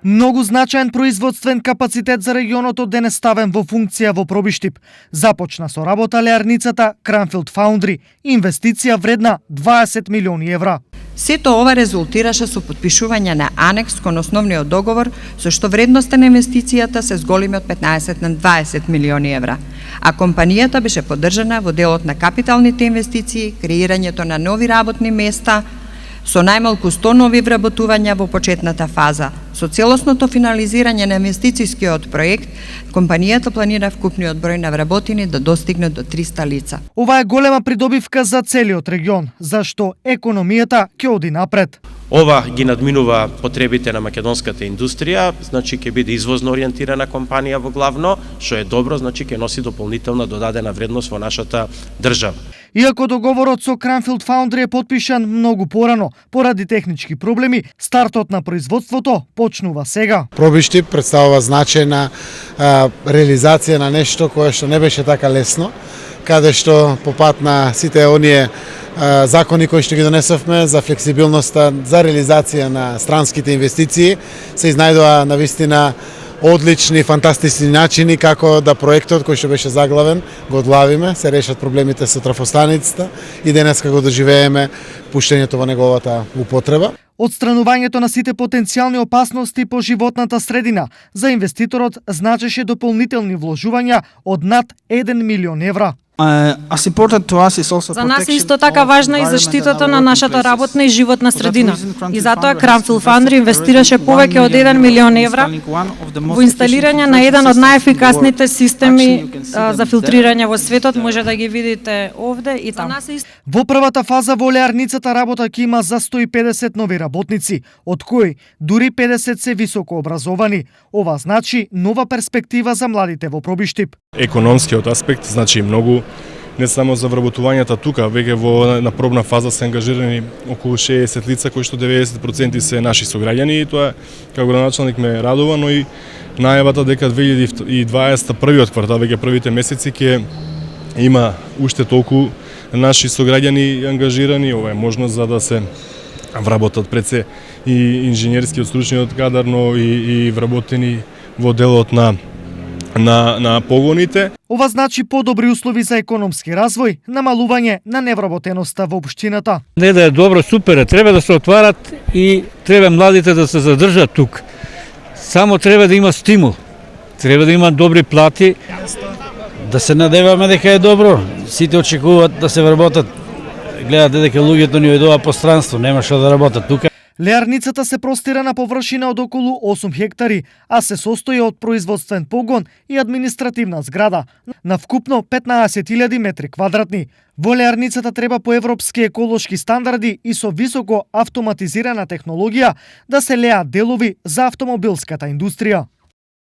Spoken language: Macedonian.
Многу значаен производствен капацитет за регионот денес ставен во функција во Пробиштип. Започна со работа леарницата Cranfield Foundry, инвестиција вредна 20 милиони евра. Сето ова резултираше со подпишување на анекс кон основниот договор, со што вредноста на инвестицијата се зголеми од 15 на 20 милиони евра. А компанијата беше поддржана во делот на капиталните инвестиции, креирањето на нови работни места, со најмалку 100 нови вработувања во почетната фаза. Со целосното финализирање на инвестицијскиот проект, компанијата планира вкупниот број на вработени да достигне до 300 лица. Ова е голема придобивка за целиот регион, зашто економијата ќе оди напред. Ова ги надминува потребите на македонската индустрија, значи ќе биде извозно ориентирана компанија во главно, што е добро, значи ќе носи дополнителна додадена вредност во нашата држава. Иако договорот со Cranfield Foundry е потпишан многу порано, поради технички проблеми, стартот на производството почнува сега. Пробиштип представува значајна реализација на нешто кое што не беше така лесно, каде што по пат на сите оние закони кои што ги донесовме за флексибилноста, за реализација на странските инвестиции, се изнајдоа навистина одлични, фантастични начини како да проектот кој што беше заглавен го одлавиме, се решат проблемите со трафостаницата и денеска го доживееме пуштењето во неговата употреба. Отстранувањето на сите потенцијални опасности по животната средина за инвеститорот значеше дополнителни вложувања од над 1 милион евра. За нас е исто така важна и заштитата на нашата работна и животна средина. И затоа Cranfield Foundry инвестираше повеќе од 1 милион евра во инсталирање на еден од најефикасните системи за филтрирање во светот, може да ги видите овде и таму. Во првата фаза во леарницата работа ќе има за 150 нови работници, од кои дури 50 се високо образовани. Ова значи нова перспектива за младите во Пробиштип. Економскиот аспект значи многу, не само за вработувањата тука, веќе на пробна фаза се ангажирани околу 60 лица, кои што 90% се наши сограѓани, и тоа како градоначалник ме радува, но и најавата дека 2020 првиот квартал, веќе првите месеци ќе има уште толку наши сограѓани ангажирани. Ова е можност за да се вработат пред се и инженерскиот стручниот кадар, но и вработени во делот на погоните. Ова значи подобри услови за економски развој, намалување на невработеноста во општината. Не да е добро, супер, треба да се отварат и треба младите да се задржат тук. Само треба да има стимул. Треба да има добри плати. Да се надеваме дека е добро. Сите очекуваат да се вработат. Гледате дека луѓето ни дојдоа по странство, нема што да работат тука. Леарницата се простира на површина од околу 8 хектари, а се состои од производствен погон и административна зграда на вкупно 15.000 метри квадратни. Во леарницата треба по европски еколошки стандарди и со високо автоматизирана технологија да се леат делови за автомобилската индустрија.